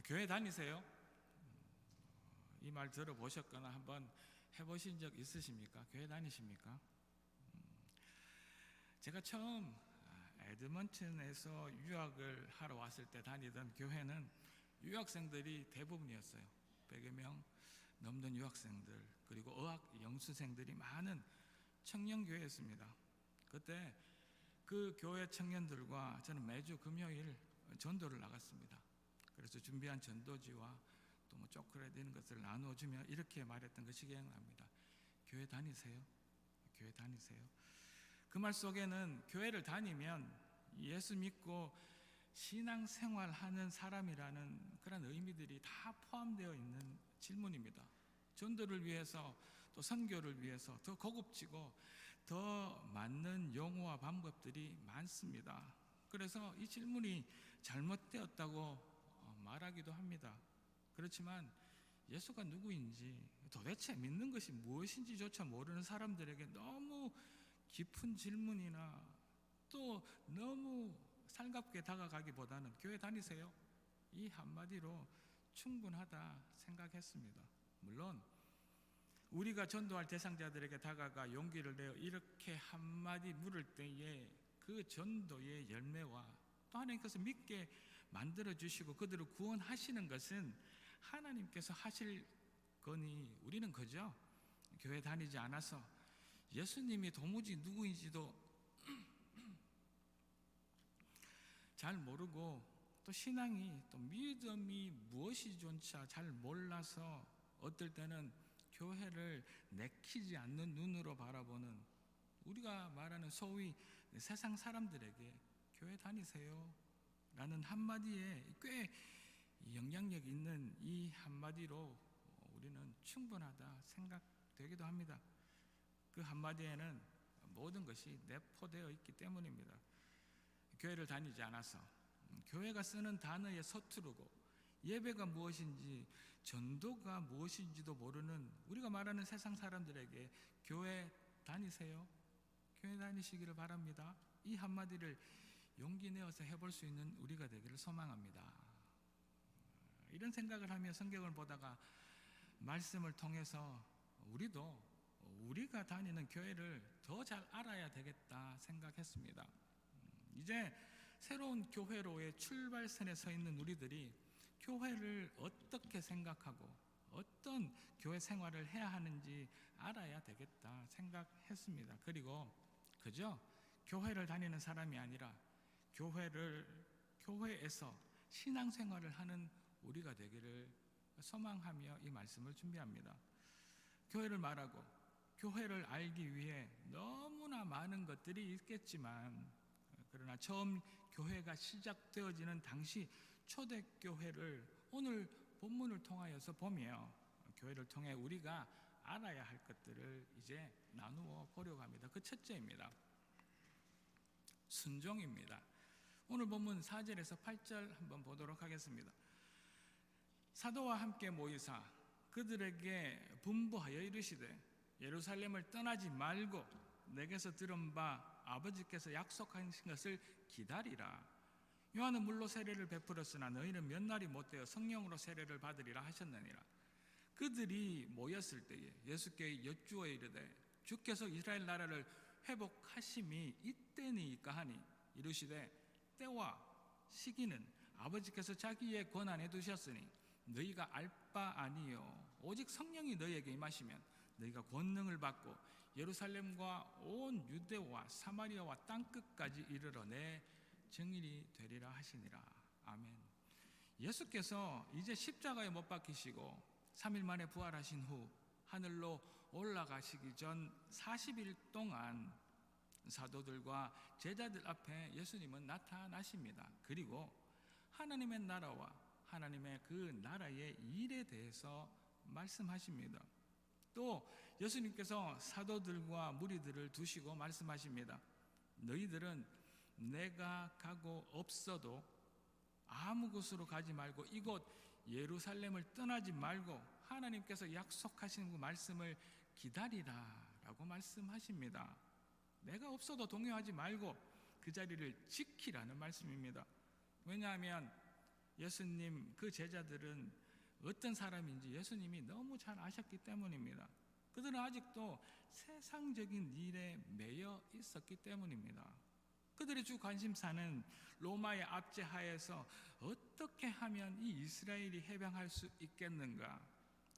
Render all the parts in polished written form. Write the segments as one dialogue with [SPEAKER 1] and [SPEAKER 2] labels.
[SPEAKER 1] 교회 다니세요? 이 말 들어보셨거나 한번 해보신 적 있으십니까? 교회 다니십니까? 제가 처음 에드먼튼에서 유학을 하러 왔을 때 다니던 교회는 유학생들이 대부분이었어요. 100여 명 넘는 유학생들, 그리고 어학 영수생들이 많은 청년교회였습니다. 그때 그 교회 청년들과 저는 매주 금요일 전도를 나갔습니다. 그래서 준비한 전도지와 또 초콜릿 이런 것을 나누어주며 이렇게 말했던 것이 기억납니다. 교회 다니세요? 교회 다니세요? 그 말 속에는 교회를 다니면 예수 믿고 신앙생활하는 사람이라는 그런 의미들이 다 포함되어 있는 질문입니다. 전도를 위해서 또 선교를 위해서 더 고급지고 더 맞는 용어와 방법들이 많습니다. 그래서 이 질문이 잘못되었다고 말하기도 합니다. 그렇지만 예수가 누구인지 도대체 믿는 것이 무엇인지조차 모르는 사람들에게 너무 깊은 질문이나 또 너무 살갑게 다가가기보다는 교회 다니세요? 이 한마디로 충분하다 생각했습니다. 물론 우리가 전도할 대상자들에게 다가가 용기를 내어 이렇게 한마디 물을 때에 그 전도의 열매와 또 하나님께서 믿게 만들어주시고 그들을 구원하시는 것은 하나님께서 하실 거니 우리는 그저 교회 다니지 않아서 예수님이 도무지 누구인지도 잘 모르고 또 신앙이 또 믿음이 무엇이조차 잘 몰라서 어떨 때는 교회를 내키지 않는 눈으로 바라보는 우리가 말하는 소위 세상 사람들에게 교회 다니세요? 라는 한마디에 꽤 영향력 있는 이 한마디로 우리는 충분하다 생각되기도 합니다. 그 한마디에는 모든 것이 내포되어 있기 때문입니다. 교회를 다니지 않아서 교회가 쓰는 단어에 서투르고 예배가 무엇인지 전도가 무엇인지도 모르는 우리가 말하는 세상 사람들에게 교회 다니세요? 교회 다니시기를 바랍니다. 이 한마디를 용기 내어서 해볼 수 있는 우리가 되기를 소망합니다. 이런 생각을 하며 성경을 보다가 말씀을 통해서 우리도 우리가 다니는 교회를 더 잘 알아야 되겠다 생각했습니다. 이제 새로운 교회로의 출발선에 서 있는 우리들이 교회를 어떻게 생각하고 어떤 교회 생활을 해야 하는지 알아야 되겠다 생각했습니다. 그리고 그저 교회를 다니는 사람이 아니라 교회에서 신앙생활을 하는 우리가 되기를 소망하며 이 말씀을 준비합니다. 교회를 말하고 교회를 알기 위해 너무나 많은 것들이 있겠지만 그러나 처음 교회가 시작되어지는 당시 초대교회를 오늘 본문을 통하여서 보며 교회를 통해 우리가 알아야 할 것들을 이제 나누어 보려고 합니다. 그 첫째입니다. 순종입니다. 오늘 본문 4절에서 8절 한번 보도록 하겠습니다. 사도와 함께 모이사 그들에게 분부하여 이르시되 예루살렘을 떠나지 말고 내게서 들은 바 아버지께서 약속하신 것을 기다리라. 요한은 물로 세례를 베풀었으나 너희는 몇 날이 못되어 성령으로 세례를 받으리라 하셨느니라. 그들이 모였을 때에 예수께 여쭈어 이르되 주께서 이스라엘 나라를 회복하심이 이때니까 하니 이르시되 때와 시기는 아버지께서 자기의 권한에 두셨으니 너희가 알 바 아니요 오직 성령이 너희에게 임하시면 너희가 권능을 받고 예루살렘과 온 유대와 사마리아와 땅끝까지 이르러 내 증인이 되리라 하시니라. 아멘. 예수께서 이제 십자가에 못 박히시고 3일 만에 부활하신 후 하늘로 올라가시기 전 40일 동안 사도들과 제자들 앞에 예수님은 나타나십니다. 그리고 하나님의 나라와 하나님의 그 나라의 일에 대해서 말씀하십니다. 또 예수님께서 사도들과 무리들을 두시고 말씀하십니다. 너희들은 내가 가고 없어도 아무 곳으로 가지 말고 이곳 예루살렘을 떠나지 말고 하나님께서 약속하신 그 말씀을 기다리라 라고 말씀하십니다. 내가 없어도 동요하지 말고 그 자리를 지키라는 말씀입니다. 왜냐하면 예수님 그 제자들은 어떤 사람인지 예수님이 너무 잘 아셨기 때문입니다. 그들은 아직도 세상적인 일에 매여 있었기 때문입니다. 그들의 주 관심사는 로마의 압제하에서 어떻게 하면 이 이스라엘이 해방할 수 있겠는가,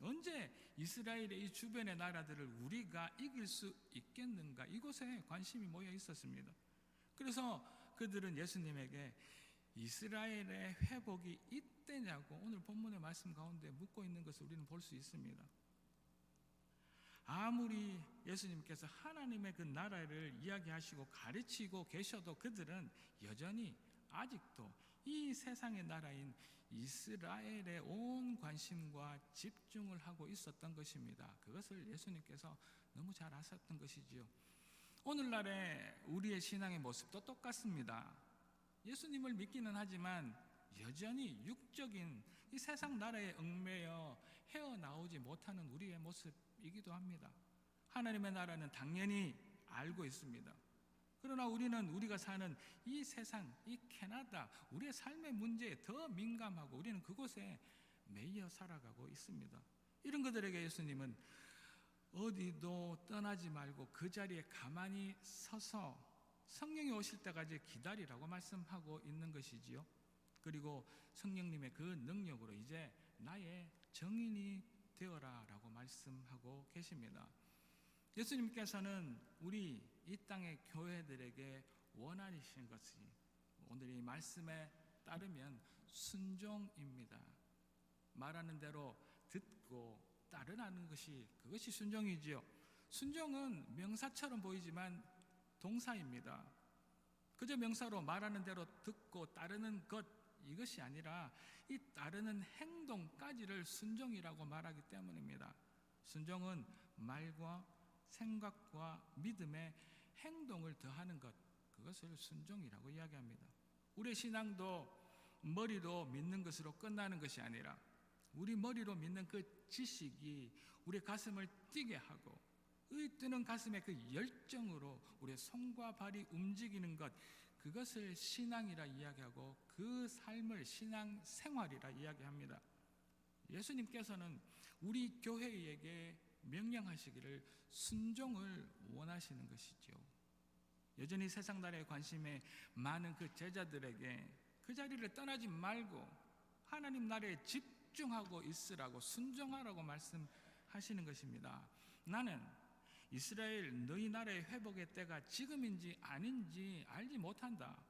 [SPEAKER 1] 언제 이스라엘의 이 주변의 나라들을 우리가 이길 수 있겠는가, 이곳에 관심이 모여 있었습니다. 그래서 그들은 예수님에게 이스라엘의 회복이 있대냐고 오늘 본문의 말씀 가운데 묻고 있는 것을 우리는 볼 수 있습니다. 아무리 예수님께서 하나님의 그 나라를 이야기하시고 가르치고 계셔도 그들은 여전히 아직도 이 세상의 나라인 이스라엘에 온 관심과 집중을 하고 있었던 것입니다. 그것을 예수님께서 너무 잘 아셨던 것이지요. 오늘날의 우리의 신앙의 모습도 똑같습니다. 예수님을 믿기는 하지만 여전히 육적인 이 세상 나라에 얽매여 헤어나오지 못하는 우리의 모습이기도 합니다. 하나님의 나라는 당연히 알고 있습니다. 그러나 우리는 우리가 사는 이 세상, 이 캐나다, 우리의 삶의 문제에 더 민감하고 우리는 그곳에 매여 살아가고 있습니다. 이런 그들에게 예수님은 어디도 떠나지 말고 그 자리에 가만히 서서 성령이 오실 때까지 기다리라고 말씀하고 있는 것이지요. 그리고 성령님의 그 능력으로 이제 나의 정인이 되어라 라고 말씀하고 계십니다. 예수님께서는 우리 이 땅의 교회들에게 원하시는 것이 오늘 이 말씀에 따르면 순종입니다. 말하는 대로 듣고 따르라는 것이 그것이 순종이지요. 순종은 명사처럼 보이지만 동사입니다. 그저 명사로 말하는 대로 듣고 따르는 것, 이것이 아니라 이 따르는 행동까지를 순종이라고 말하기 때문입니다. 순종은 말과 생각과 믿음의 행동을 더하는 것, 그것을 순종이라고 이야기합니다. 우리의 신앙도 머리로 믿는 것으로 끝나는 것이 아니라 우리 머리로 믿는 그 지식이 우리 가슴을 뛰게 하고 뜨는 가슴의 그 열정으로 우리의 손과 발이 움직이는 것, 그것을 신앙이라 이야기하고 그 삶을 신앙 생활이라 이야기합니다. 예수님께서는 우리 교회에게 명령하시기를 순종을 원하시는 것이죠. 여전히 세상 나라의 관심에 많은 그 제자들에게 그 자리를 떠나지 말고 하나님 나라에 집중하고 있으라고, 순종하라고 말씀하시는 것입니다. 나는 이스라엘 너희 나라의 회복의 때가 지금인지 아닌지 알지 못한다.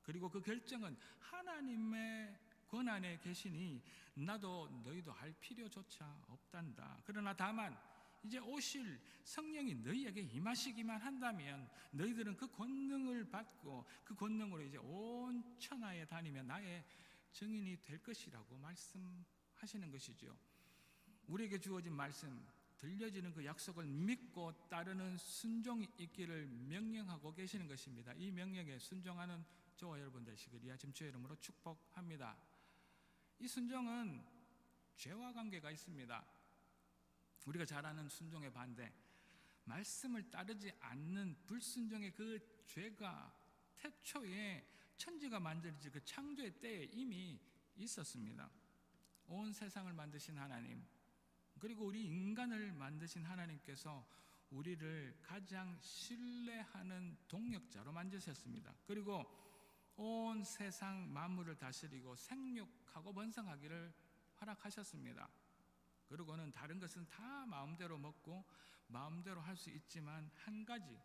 [SPEAKER 1] 그리고 그 결정은 하나님의 권한에 계시니 나도 너희도 알 필요조차 없단다. 그러나 다만 이제 오실 성령이 너희에게 임하시기만 한다면 너희들은 그 권능을 받고 그 권능으로 이제 온 천하에 다니며 나의 증인이 될 것이라고 말씀하시는 것이죠. 우리에게 주어진 말씀, 들려지는 그 약속을 믿고 따르는 순종이 있기를 명령하고 계시는 것입니다. 이 명령에 순종하는 저와 여러분 되시기를 야심 주의 이름으로 축복합니다. 이 순종은 죄와 관계가 있습니다. 우리가 잘 아는 순종의 반대, 말씀을 따르지 않는 불순종의 그 죄가 태초에 천지가 만들어질 그 창조의 때에 이미 있었습니다. 온 세상을 만드신 하나님, 그리고 우리 인간을 만드신 하나님께서 우리를 가장 신뢰하는 동역자로 만드셨습니다. 그리고 온 세상 만물을 다스리고 생육하고 번성하기를 허락하셨습니다. 그리고는 다른 것은 다 마음대로 먹고 마음대로 할 수 있지만 한 가지,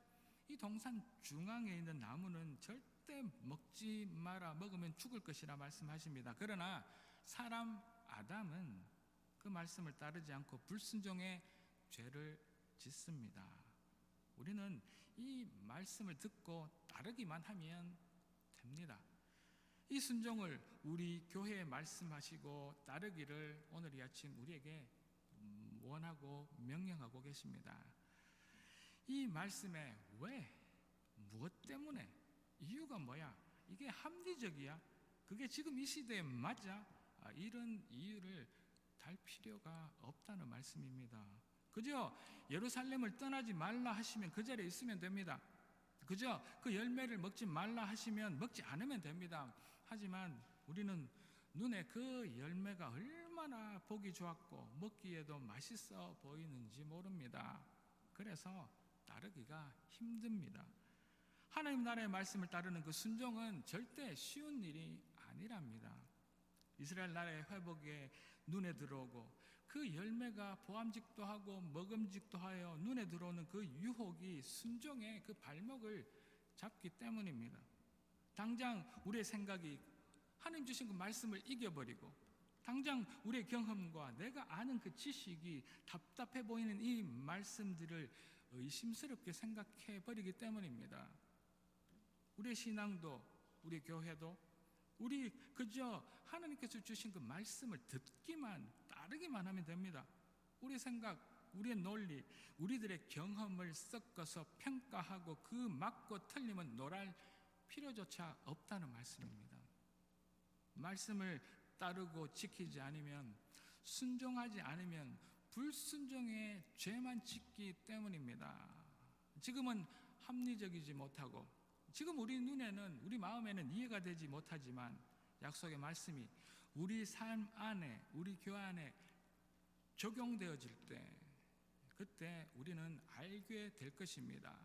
[SPEAKER 1] 이 동산 중앙에 있는 나무는 절대 먹지 마라, 먹으면 죽을 것이라 말씀하십니다. 그러나 사람 아담은 그 말씀을 따르지 않고 불순종의 죄를 짓습니다. 우리는 이 말씀을 듣고 따르기만 하면 됩니다. 이 순종을 우리 교회에 말씀하시고 따르기를 오늘 이 아침 우리에게 원하고 명령하고 계십니다. 이 말씀에 왜, 무엇 때문에, 이유가 뭐야, 이게 합리적이야, 그게 지금 이 시대에 맞아, 이런 이유를 달 필요가 없다는 말씀입니다. 그저 예루살렘을 떠나지 말라 하시면 그 자리에 있으면 됩니다. 그저 그 열매를 먹지 말라 하시면 먹지 않으면 됩니다. 하지만 우리는 눈에 그 열매가 얼마나 보기 좋았고 먹기에도 맛있어 보이는지 모릅니다. 그래서 따르기가 힘듭니다. 하나님 나라의 말씀을 따르는 그 순종은 절대 쉬운 일이 아니랍니다. 이스라엘 나라의 회복에 눈에 들어오고 그 열매가 보암직도 하고 먹음직도 하여 눈에 들어오는 그 유혹이 순종의 그 발목을 잡기 때문입니다. 당장 우리의 생각이 하나님 주신 그 말씀을 이겨버리고 당장 우리의 경험과 내가 아는 그 지식이 답답해 보이는 이 말씀들을 의심스럽게 생각해 버리기 때문입니다. 우리의 신앙도 우리 교회도 우리 그저 하나님께서 주신 그 말씀을 듣기만 따르기만 하면 됩니다. 우리 생각, 우리의 논리, 우리들의 경험을 섞어서 평가하고 그 맞고 틀림은 논할 필요조차 없다는 말씀입니다. 말씀을 따르고 지키지 않으면, 순종하지 않으면 불순종의 죄만 짓기 때문입니다. 지금은 합리적이지 못하고 지금 우리 눈에는, 우리 마음에는 이해가 되지 못하지만 약속의 말씀이 우리 삶 안에, 우리 교회 안에 적용되어질 때, 그때 우리는 알게 될 것입니다.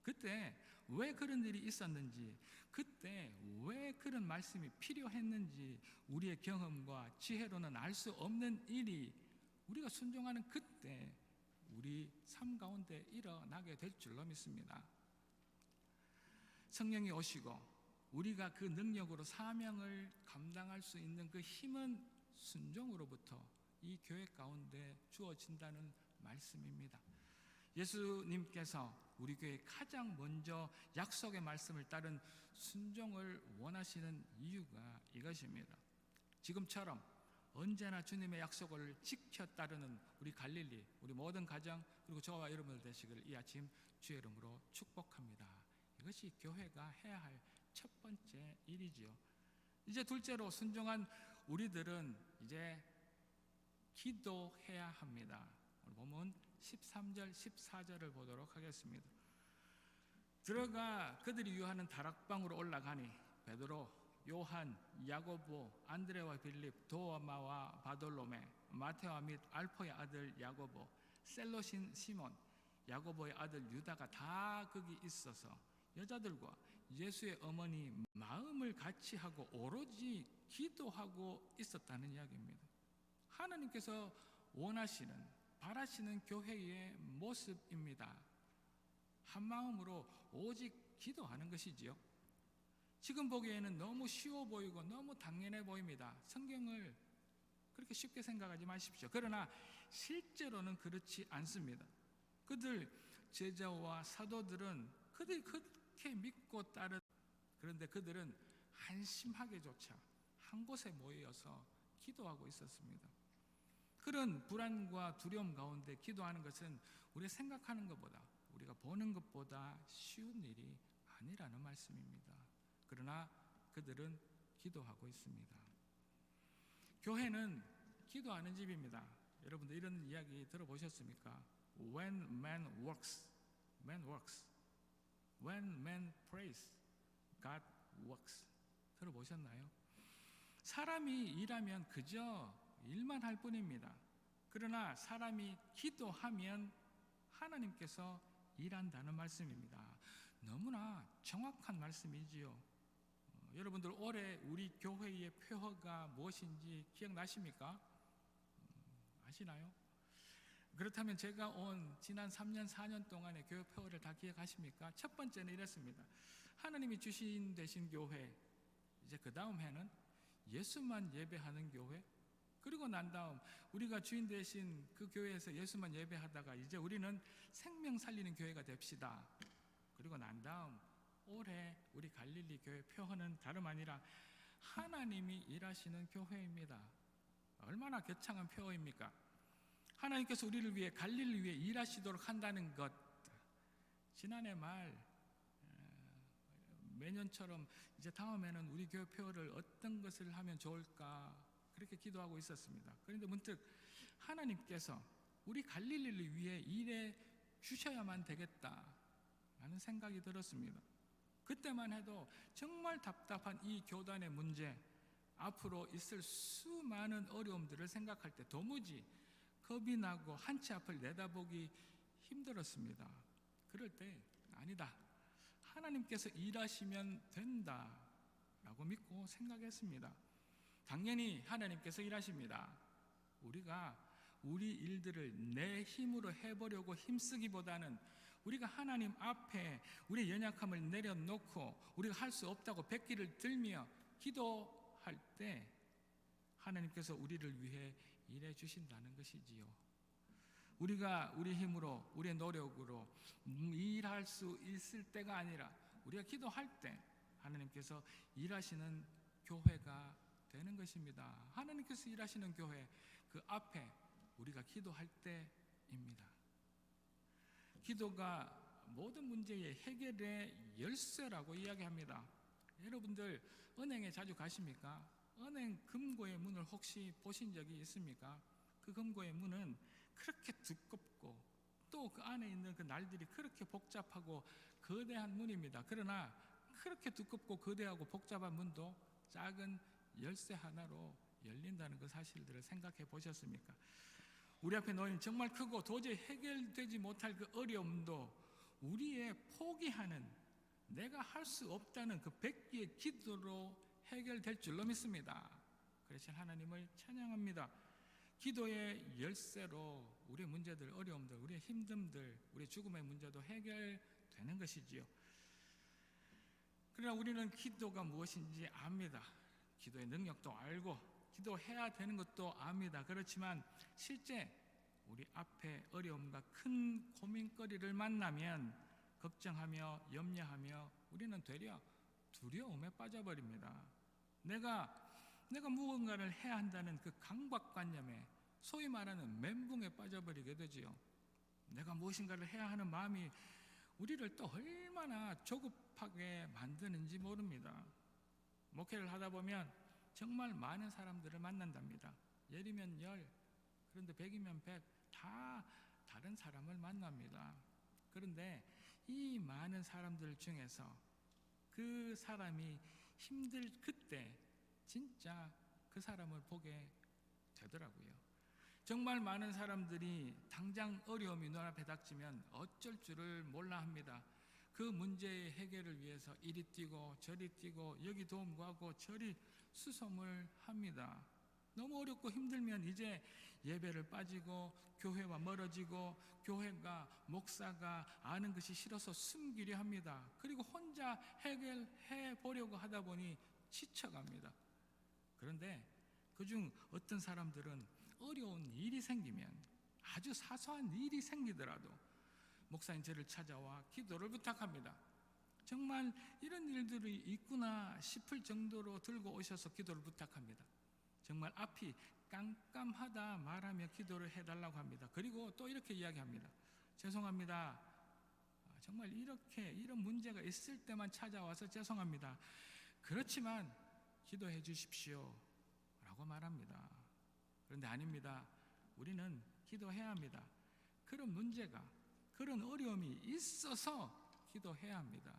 [SPEAKER 1] 그때 왜 그런 일이 있었는지, 그때 왜 그런 말씀이 필요했는지 우리의 경험과 지혜로는 알 수 없는 일이 우리가 순종하는 그때 우리 삶 가운데 일어나게 될 줄로 믿습니다. 성령이 오시고 우리가 그 능력으로 사명을 감당할 수 있는 그 힘은 순종으로부터 이 교회 가운데 주어진다는 말씀입니다. 예수님께서 우리 교회에 가장 먼저 약속의 말씀을 따른 순종을 원하시는 이유가 이것입니다. 지금처럼 언제나 주님의 약속을 지켜 따르는 우리 갈릴리, 우리 모든 가정, 그리고 저와 여러분들 되시기를 이 아침 주의 이름으로 축복합니다. 이것이 교회가 해야 할 첫 번째 일이지요. 이제 둘째로 순종한 우리들은 이제 기도해야 합니다. 오늘 본문 13절, 14절을 보도록 하겠습니다. 들어가 그들이 유하는 다락방으로 올라가니 베드로, 요한, 야고보, 안드레와 빌립, 도마와 바돌로메, 마테와 및 알포의 아들 야고보, 셀로신 시몬, 야고보의 아들 유다가 다 거기 있어서 여자들과 예수의 어머니 마음을 같이 하고 오로지 기도하고 있었다는 이야기입니다. 하나님께서 원하시는, 바라시는 교회의 모습입니다. 한 마음으로 오직 기도하는 것이지요. 지금 보기에는 너무 쉬워 보이고 너무 당연해 보입니다. 성경을 그렇게 쉽게 생각하지 마십시오. 그러나 실제로는 그렇지 않습니다. 그들 제자와 사도들은 그들이 그렇게 믿고 따른, 그런데 그들은 한심하게조차 한 곳에 모여서 기도하고 있었습니다. 그런 불안과 두려움 가운데 기도하는 것은 우리가 생각하는 것보다, 우리가 보는 것보다 쉬운 일이 아니라는 말씀입니다. 그러나 그들은 기도하고 있습니다. 교회는 기도하는 집입니다. 여러분들 이런 이야기 들어보셨습니까? When man works, man works. When man prays, God works. 들어보셨나요? 사람이 일하면 그저 일만 할 뿐입니다. 그러나 사람이 기도하면 하나님께서 일한다는 말씀입니다. 너무나 정확한 말씀이지요. 여러분들 올해 우리 교회의 표어가 무엇인지 기억나십니까? 아시나요? 그렇다면 제가 온 지난 3년, 4년 동안의 교회 표어를 다 기억하십니까? 첫 번째는 이랬습니다. 하나님이 주신 되신 교회, 이제 그 다음 해는 예수만 예배하는 교회, 그리고 난 다음 우리가 주인 되신 그 교회에서 예수만 예배하다가 이제 우리는 생명 살리는 교회가 됩시다. 그리고 난 다음 올해 우리 갈릴리 교회 표어는 다름 아니라 하나님이 일하시는 교회입니다. 얼마나 거창한 표어입니까? 하나님께서 우리를 위해, 갈릴리 위해 일하시도록 한다는 것. 지난해 말 매년처럼 이제 다음에는 우리 교회 표어를 어떤 것을 하면 좋을까 그렇게 기도하고 있었습니다. 그런데 문득 하나님께서 우리 갈릴리를 위해 일해 주셔야만 되겠다라는 생각이 들었습니다. 그때만 해도 정말 답답한 이 교단의 문제, 앞으로 있을 수많은 어려움들을 생각할 때 도무지 겁이 나고 한 치 앞을 내다보기 힘들었습니다. 그럴 때 아니다, 하나님께서 일하시면 된다라고 믿고 생각했습니다. 당연히 하나님께서 일하십니다. 우리가 우리 일들을 내 힘으로 해보려고 힘쓰기보다는 우리가 하나님 앞에 우리의 연약함을 내려놓고 우리가 할 수 없다고 백기를 들며 기도할 때 하나님께서 우리를 위해 일해 주신다는 것이지요. 우리가 우리 힘으로 우리의 노력으로 일할 수 있을 때가 아니라 우리가 기도할 때 하나님께서 일하시는 교회가 되는 것입니다. 하나님께서 일하시는 교회, 그 앞에 우리가 기도할 때입니다. 기도가 모든 문제의 해결의 열쇠라고 이야기합니다. 여러분들 은행에 자주 가십니까? 은행 금고의 문을 혹시 보신 적이 있습니까? 그 금고의 문은 그렇게 두껍고 또 그 안에 있는 그 날들이 그렇게 복잡하고 거대한 문입니다. 그러나 그렇게 두껍고 거대하고 복잡한 문도 작은 열쇠 하나로 열린다는 그 사실들을 생각해 보셨습니까? 우리 앞에 놓인 정말 크고 도저히 해결되지 못할 그 어려움도 우리의 포기하는, 내가 할 수 없다는 그 백기의 기도로 해결될 줄로 믿습니다. 그래서 하나님을 찬양합니다. 기도의 열쇠로 우리의 문제들, 어려움들, 우리의 힘듦들, 우리의 죽음의 문제도 해결되는 것이지요. 그러나 우리는 기도가 무엇인지 압니다. 기도의 능력도 알고 기도해야 되는 것도 압니다. 그렇지만 실제 우리 앞에 어려움과 큰 고민거리를 만나면 걱정하며 염려하며 우리는 되려 두려움에 빠져버립니다. 내가 무언가를 해야 한다는 그 강박관념에, 소위 말하는 멘붕에 빠져버리게 되지요. 내가 무엇인가를 해야 하는 마음이 우리를 또 얼마나 조급하게 만드는지 모릅니다. 목회를 하다 보면 정말 많은 사람들을 만난답니다. 10이면 10, 그런데 100이면 100, 다 다른 사람을 만납니다. 그런데 이 많은 사람들 중에서 그 사람이 힘들 그때 진짜 그 사람을 보게 되더라고요. 정말 많은 사람들이 당장 어려움이 눈앞에 닥치면 어쩔 줄을 몰라 합니다. 그 문제의 해결을 위해서 이리 뛰고 저리 뛰고 여기 도움 구하고 저리 수소문 합니다. 너무 어렵고 힘들면 이제 예배를 빠지고 교회와 멀어지고 교회가 목사가 아는 것이 싫어서 숨기려 합니다. 그리고 혼자 해결해 보려고 하다 보니 지쳐갑니다. 그런데 그중 어떤 사람들은 어려운 일이 생기면, 아주 사소한 일이 생기더라도 목사님 저를 찾아와 기도를 부탁합니다. 정말 이런 일들이 있구나 싶을 정도로 들고 오셔서 기도를 부탁합니다. 정말 앞이 깜깜하다 말하며 기도를 해달라고 합니다. 그리고 또 이렇게 이야기합니다. 죄송합니다. 정말 이런 문제가 있을 때만 찾아와서 죄송합니다. 그렇지만 기도해 주십시오 라고 말합니다. 그런데 아닙니다. 우리는 기도해야 합니다. 그런 문제가, 그런 어려움이 있어서 기도해야 합니다.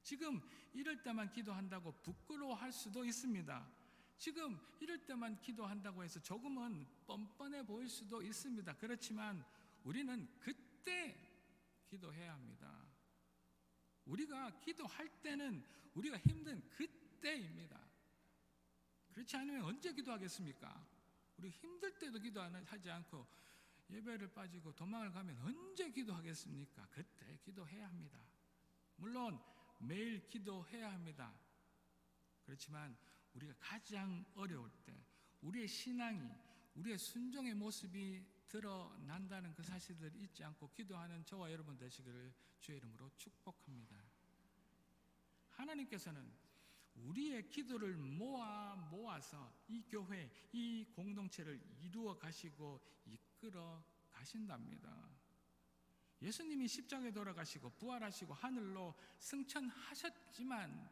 [SPEAKER 1] 지금 이럴 때만 기도한다고 부끄러워할 수도 있습니다. 지금 이럴 때만 기도한다고 해서 조금은 뻔뻔해 보일 수도 있습니다. 그렇지만 우리는 그때 기도해야 합니다. 우리가 기도할 때는 우리가 힘든 그때입니다. 그렇지 않으면 언제 기도하겠습니까? 우리 힘들 때도 기도하지 않고 예배를 빠지고 도망을 가면 언제 기도하겠습니까? 그때 기도해야 합니다. 물론 매일 기도해야 합니다. 그렇지만 우리가 가장 어려울 때 우리의 신앙이, 우리의 순종의 모습이 드러난다는 그 사실을 잊지 않고 기도하는 저와 여러분 되시기를 주의 이름으로 축복합니다. 하나님께서는 우리의 기도를 모아서 이 교회, 이 공동체를 이루어 가시고 이끌어 가신답니다. 예수님이 십자가에 돌아가시고 부활하시고 하늘로 승천하셨지만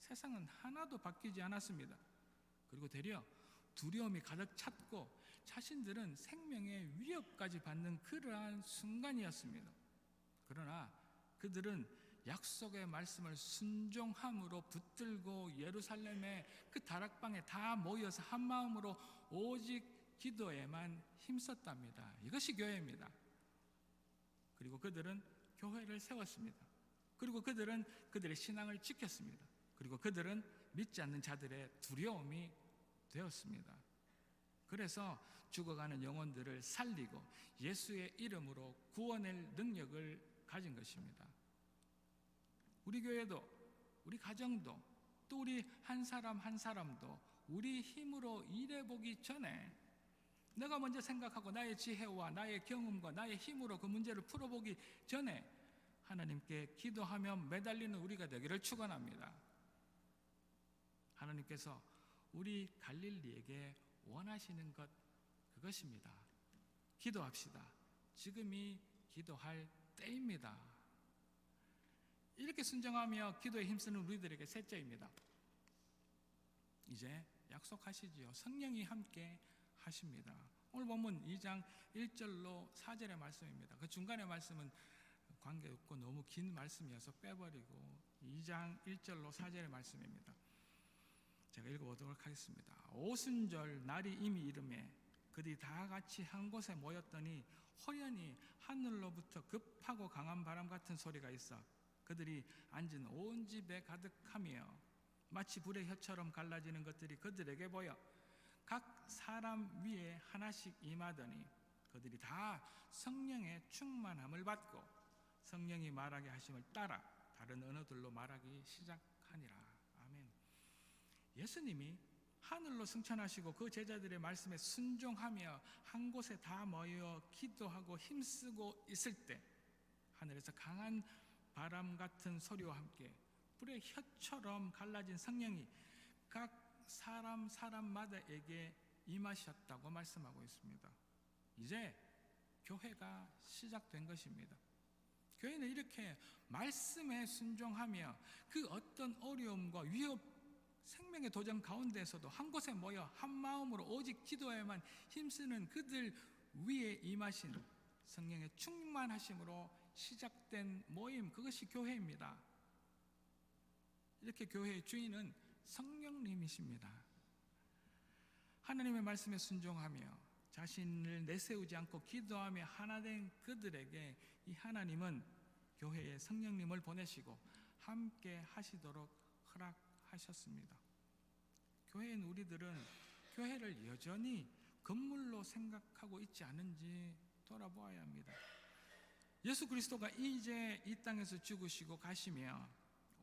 [SPEAKER 1] 세상은 하나도 바뀌지 않았습니다. 그리고 되려 두려움이 가득 찼고 자신들은 생명의 위협까지 받는 그러한 순간이었습니다. 그러나 그들은 약속의 말씀을 순종함으로 붙들고 예루살렘의 그 다락방에 다 모여서 한 마음으로 오직 기도에만 힘썼답니다. 이것이 교회입니다. 그리고 그들은 교회를 세웠습니다. 그리고 그들은 그들의 신앙을 지켰습니다. 그리고 그들은 믿지 않는 자들의 두려움이 되었습니다. 그래서 죽어가는 영혼들을 살리고 예수의 이름으로 구원의 능력을 가진 것입니다. 우리 교회도, 우리 가정도, 또 우리 한 사람 한 사람도 우리 힘으로 일해보기 전에, 내가 먼저 생각하고 나의 지혜와 나의 경험과 나의 힘으로 그 문제를 풀어보기 전에 하나님께 기도하며 매달리는 우리가 되기를 축원합니다. 하나님께서 우리 갈릴리에게 원하시는 것, 그것입니다. 기도합시다. 지금이 기도할 때입니다. 이렇게 순종하며 기도에 힘쓰는 우리들에게 셋째입니다. 이제 약속하시지요. 성령이 함께 하십니다. 오늘 본문 2장 1절로 4절의 말씀입니다. 그 중간의 말씀은 관계없고 너무 긴 말씀이어서 빼버리고 2장 1절로 4절의 말씀입니다. 제가 읽어보도록 하겠습니다. 오순절 날이 이미 이르매 그들이 다 같이 한 곳에 모였더니 호련히 하늘로부터 급하고 강한 바람 같은 소리가 있어 그들이 앉은 온 집에 가득하며 마치 불의 혀처럼 갈라지는 것들이 그들에게 보여 각 사람 위에 하나씩 임하더니 그들이 다 성령의 충만함을 받고 성령이 말하게 하심을 따라 다른 언어들로 말하기 시작하니라. 아멘. 예수님이 하늘로 승천하시고 그 제자들의 말씀에 순종하며 한 곳에 다 모여 기도하고 힘쓰고 있을 때 하늘에서 강한 바람 같은 소리와 함께 불의 혀처럼 갈라진 성령이 각 사람마다에게 임하셨다고 말씀하고 있습니다. 이제 교회가 시작된 것입니다. 교회는 이렇게 말씀에 순종하며 그 어떤 어려움과 위협, 생명의 도전 가운데서도 한 곳에 모여 한 마음으로 오직 기도에만 힘쓰는 그들 위에 임하신 성령의 충만하심으로 시작된 모임, 그것이 교회입니다. 이렇게 교회의 주인은 성령님이십니다. 하나님의 말씀에 순종하며 자신을 내세우지 않고 기도하며 하나 된 그들에게 이 하나님은 교회에 성령님을 보내시고 함께 하시도록 허락하셨습니다. 교회인 우리들은 교회를 여전히 건물로 생각하고 있지 않은지 돌아보아야 합니다. 예수 그리스도가 이제 이 땅에서 죽으시고 가시며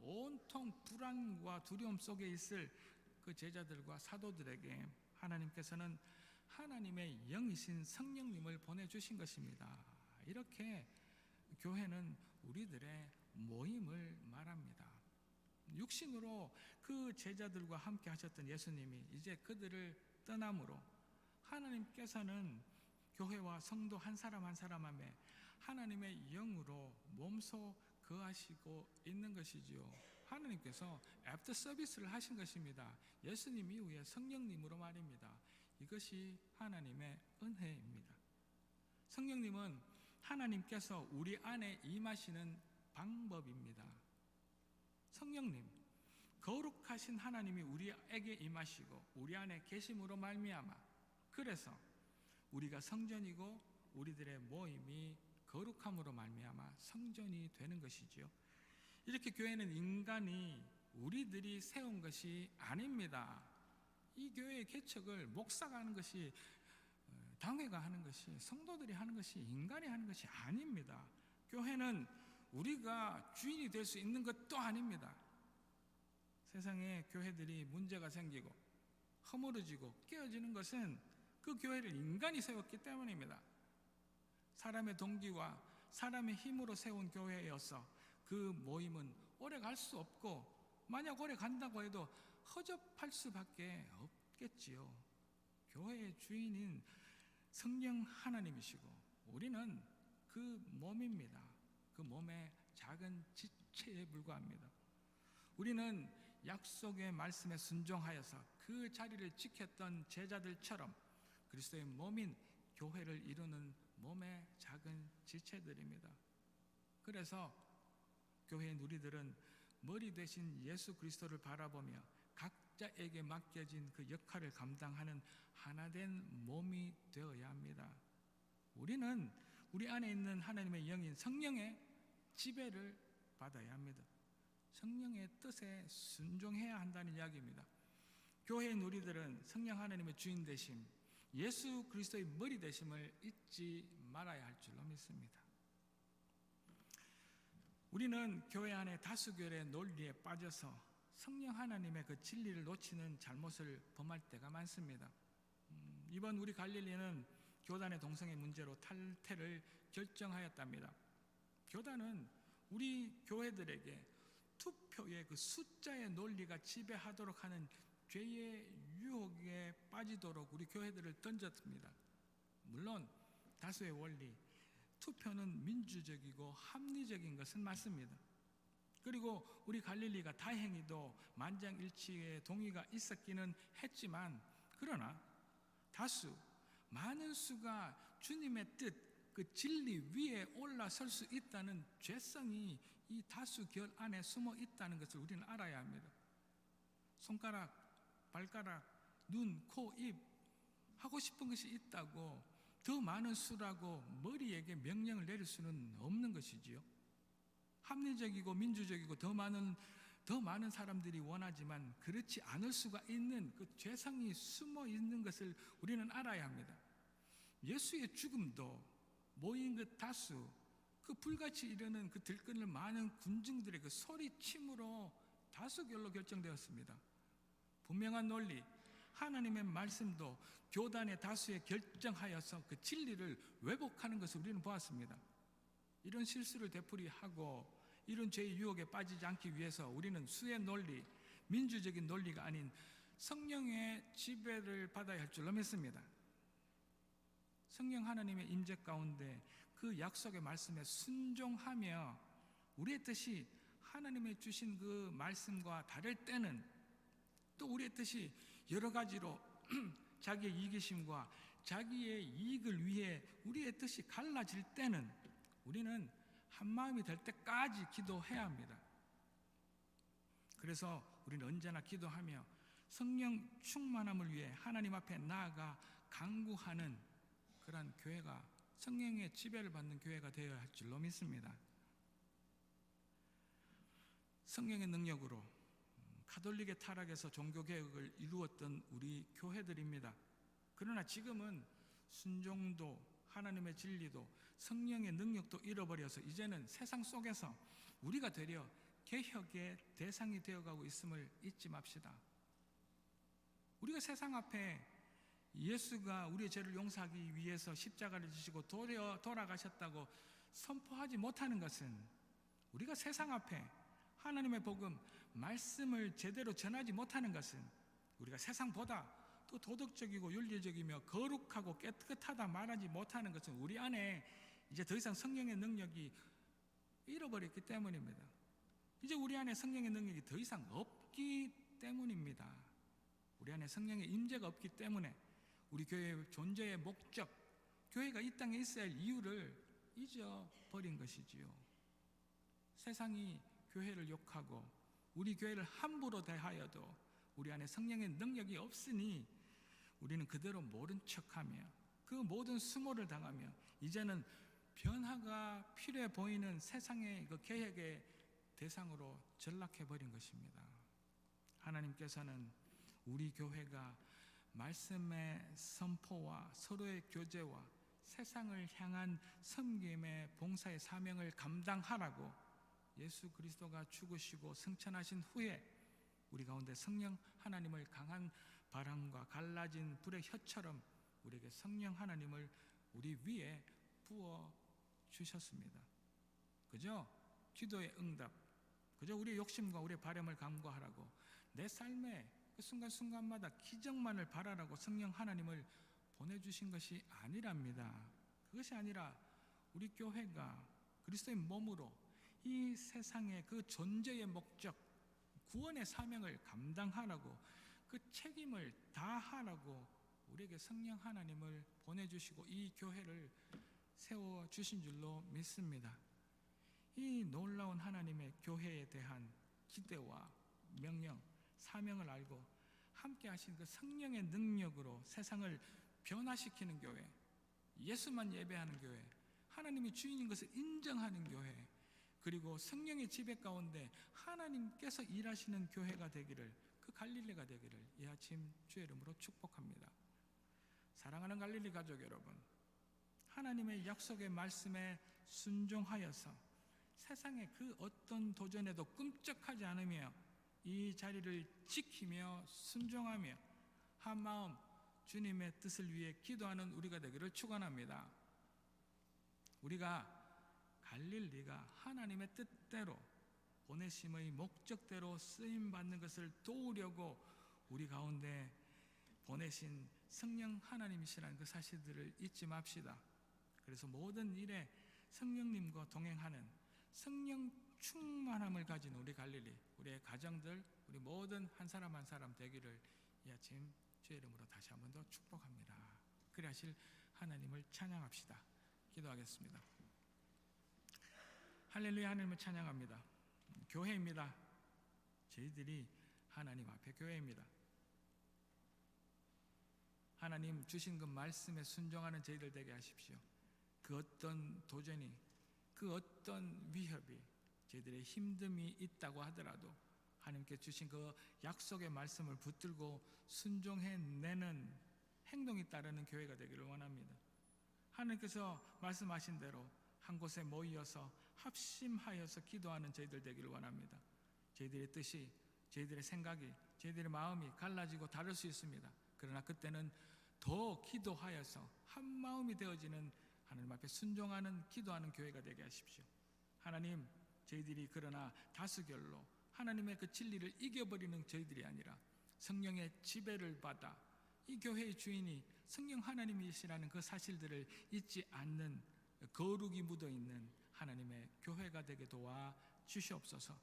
[SPEAKER 1] 온통 불안과 두려움 속에 있을 그 제자들과 사도들에게 하나님께서는 하나님의 영이신 성령님을 보내주신 것입니다. 이렇게 교회는 우리들의 모임을 말합니다. 육신으로 그 제자들과 함께 하셨던 예수님이 이제 그들을 떠남으로 하나님께서는 교회와 성도 한 사람 한 사람함에 하나님의 영으로 몸소 거하시고 있는 것이지요. 하나님께서 애프터 서비스를 하신 것입니다. 예수님 이후에 성령님으로 말입니다. 이것이 하나님의 은혜입니다. 성령님은 하나님께서 우리 안에 임하시는 방법입니다. 성령님, 거룩하신 하나님이 우리에게 임하시고 우리 안에 계심으로 말미암아 그래서 우리가 성전이고 우리들의 모임이 거룩함으로 말미암아 성전이 되는 것이지요. 이렇게 교회는 인간이 우리들이 세운 것이 아닙니다. 이 교회의 개척을 목사가 하는 것이, 당회가 하는 것이, 성도들이 하는 것이, 인간이 하는 것이 아닙니다. 교회는 우리가 주인이 될 수 있는 것도 아닙니다. 세상에 교회들이 문제가 생기고 허물어지고 깨어지는 것은 그 교회를 인간이 세웠기 때문입니다. 사람의 동기와 사람의 힘으로 세운 교회여서 그 모임은 오래 갈 수 없고 만약 오래 간다고 해도 허접할 수밖에 없겠지요. 교회의 주인인 성령 하나님이시고 우리는 그 몸입니다. 그 몸의 작은 지체에 불과합니다. 우리는 약속의 말씀에 순종하여서 그 자리를 지켰던 제자들처럼 그리스도의 몸인 교회를 이루는 몸의 작은 지체들입니다. 그래서 교회의 누리들은 머리 대신 예수 그리스도를 바라보며 각자에게 맡겨진 그 역할을 감당하는 하나된 몸이 되어야 합니다. 우리는 우리 안에 있는 하나님의 영인 성령의 지배를 받아야 합니다. 성령의 뜻에 순종해야 한다는 이야기입니다. 교회의 누리들은 성령 하나님의 주인 되심, 예수 그리스도의 머리 되심을 잊지 말아야 할 줄로 믿습니다. 우리는 교회 안에 다수결의 논리에 빠져서 성령 하나님의 그 진리를 놓치는 잘못을 범할 때가 많습니다. 이번 우리 갈릴리는 교단의 동성애 문제로 탈퇴를 결정하였답니다. 교단은 우리 교회들에게 투표의 그 숫자의 논리가 지배하도록 하는 죄의 유혹에 빠지도록 우리 교회들을 던졌습니다. 물론 다수의 원리, 투표는 민주적이고 합리적인 것은 맞습니다. 그리고 우리 갈릴리가 다행히도 만장일치의 동의가 있었기는 했지만, 그러나 다수, 많은 수가 주님의 뜻, 그 진리 위에 올라설 수 있다는 죄성이 이 다수결 안에 숨어 있다는 것을 우리는 알아야 합니다. 손가락, 발가락, 눈, 코, 입 하고 싶은 것이 있다고 더 많은 수라고 머리에게 명령을 내릴 수는 없는 것이지요. 합리적이고 민주적이고 더 많은 사람들이 원하지만 그렇지 않을 수가 있는 그 죄성이 숨어 있는 것을 우리는 알아야 합니다. 예수의 죽음도 모인 그 다수, 그 불같이 이르는 그 들끓는 많은 군중들의 그 소리침으로 다수결로 결정되었습니다. 분명한 논리, 하나님의 말씀도 교단의 다수에 결정하여서 그 진리를 왜곡하는 것을 우리는 보았습니다. 이런 실수를 되풀이하고 이런 죄의 유혹에 빠지지 않기 위해서 우리는 수의 논리, 민주적인 논리가 아닌 성령의 지배를 받아야 할 줄로 믿습니다. 성령 하나님의 임재 가운데 그 약속의 말씀에 순종하며 우리의 뜻이 하나님의 주신 그 말씀과 다를 때는, 또 우리의 뜻이 여러 가지로 자기의 이기심과 자기의 이익을 위해 우리의 뜻이 갈라질 때는 우리는 한 마음이 될 때까지 기도해야 합니다. 그래서 우리는 언제나 기도하며 성령 충만함을 위해 하나님 앞에 나아가 간구하는 그러한 교회가, 성령의 지배를 받는 교회가 되어야 할 줄로 믿습니다. 성령의 능력으로 가톨릭의 타락에서 종교개혁을 이루었던 우리 교회들입니다. 그러나 지금은 순종도, 하나님의 진리도, 성령의 능력도 잃어버려서 이제는 세상 속에서 우리가 되려 개혁의 대상이 되어가고 있음을 잊지 맙시다. 우리가 세상 앞에 예수가 우리의 죄를 용서하기 위해서 십자가를 지시고 돌아가셨다고 선포하지 못하는 것은, 우리가 세상 앞에 하나님의 복음, 말씀을 제대로 전하지 못하는 것은, 우리가 세상보다 또 도덕적이고 윤리적이며 거룩하고 깨끗하다 말하지 못하는 것은 우리 안에 이제 더 이상 성령의 능력이 잃어버렸기 때문입니다. 이제 우리 안에 성령의 능력이 더 이상 없기 때문입니다. 우리 안에 성령의 임재가 없기 때문에 우리 교회의 존재의 목적, 교회가 이 땅에 있어야 할 이유를 잊어버린 것이지요. 세상이 교회를 욕하고 우리 교회를 함부로 대하여도 우리 안에 성령의 능력이 없으니 우리는 그대로 모른 척하며 그 모든 수모를 당하며 이제는 변화가 필요해 보이는 세상의 그 개혁의 대상으로 전락해버린 것입니다. 하나님께서는 우리 교회가 말씀의 선포와 서로의 교제와 세상을 향한 섬김의 봉사의 사명을 감당하라고 예수 그리스도가 죽으시고 승천하신 후에 우리 가운데 성령 하나님을 강한 바람과 갈라진 불의 혀처럼 우리에게 성령 하나님을 우리 위에 부어 주셨습니다. 그저 기도의 응답, 그저 우리의 욕심과 우리의 바람을 간구하라고, 내 삶의 그 순간순간마다 기적만을 바라라고 성령 하나님을 보내주신 것이 아니랍니다. 그것이 아니라 우리 교회가 그리스도의 몸으로 이 세상의 그 존재의 목적, 구원의 사명을 감당하라고, 그 책임을 다하라고 우리에게 성령 하나님을 보내주시고 이 교회를 세워주신 줄로 믿습니다. 이 놀라운 하나님의 교회에 대한 기대와 명령, 사명을 알고 함께 하신 그 성령의 능력으로 세상을 변화시키는 교회, 예수만 예배하는 교회, 하나님이 주인인 것을 인정하는 교회, 그리고 성령의 지배 가운데 하나님께서 일하시는 교회가 되기를, 그 갈릴리가 되기를 이 아침 주의 이름으로 축복합니다. 사랑하는 갈릴리 가족 여러분, 하나님의 약속의 말씀에 순종하여서 세상의 그 어떤 도전에도 끔찍하지 않으며 이 자리를 지키며 순종하며 한마음 주님의 뜻을 위해 기도하는 우리가 되기를 축원합니다. 우리가 갈릴리가 하나님의 뜻대로 보내심의 목적대로 쓰임받는 것을 도우려고 우리 가운데 보내신 성령 하나님이시라는 그 사실들을 잊지 맙시다. 그래서 모든 일에 성령님과 동행하는 성령 충만함을 가진 우리 갈릴리, 우리의 가정들, 우리 모든 한 사람 한 사람 되기를 이 아침 주의 이름으로 다시 한 번 더 축복합니다. 그리 하실 하나님을 찬양합시다. 기도하겠습니다. 할렐루야, 하나님을 찬양합니다. 교회입니다. 저희들이 하나님 앞에 교회입니다. 하나님 주신 그 말씀에 순종하는 저희들 되게 하십시오. 그 어떤 도전이, 그 어떤 위협이, 저희들의 힘듦이 있다고 하더라도 하나님께 주신 그 약속의 말씀을 붙들고 순종해내는 행동이 따르는 교회가 되기를 원합니다. 하나님께서 말씀하신 대로 한 곳에 모여서 합심하여서 기도하는 저희들 되기를 원합니다. 저희들의 뜻이, 저희들의 생각이, 저희들의 마음이 갈라지고 다를 수 있습니다. 그러나 그때는 더 기도하여서 한 마음이 되어지는, 하나님 앞에 순종하는 기도하는 교회가 되게 하십시오. 하나님, 저희들이 그러나 다수결로 하나님의 그 진리를 이겨버리는 저희들이 아니라 성령의 지배를 받아 이 교회의 주인이 성령 하나님이시라는 그 사실들을 잊지 않는 거룩이 묻어있는 하나님의 교회가 되게 도와 주시옵소서.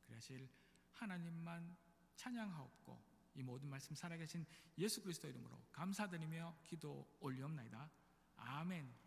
[SPEAKER 1] 그러실 하나님만 찬양하옵고 이 모든 말씀 살아계신 예수 그리스도 이름으로 감사드리며 기도 올리옵나이다. 아멘.